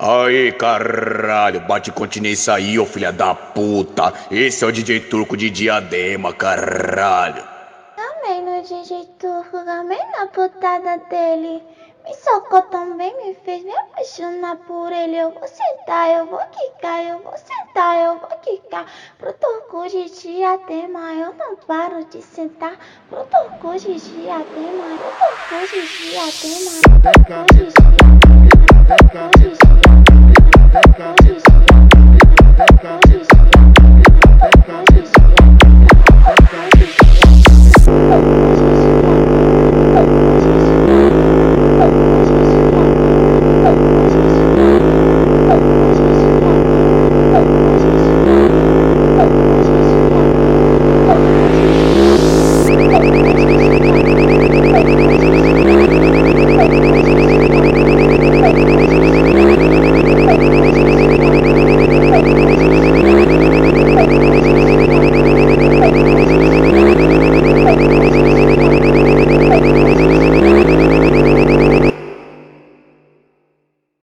Aí, caralho, bate continência aí, ô filha da puta. Esse é o DJ Turco de Diadema, caralho. Gamei no DJ Turco, gamei na putada dele. Me socou tão bem, me fez me apaixonar por ele. Eu vou sentar, eu vou quicar, eu vou sentar, eu vou quicar. Pro Turco de Diadema, eu não paro de sentar. Pro Turco de Diadema, pro Turco de Diadema, pro Turco de Diadema, pro Turco de Diadema, pro Turco de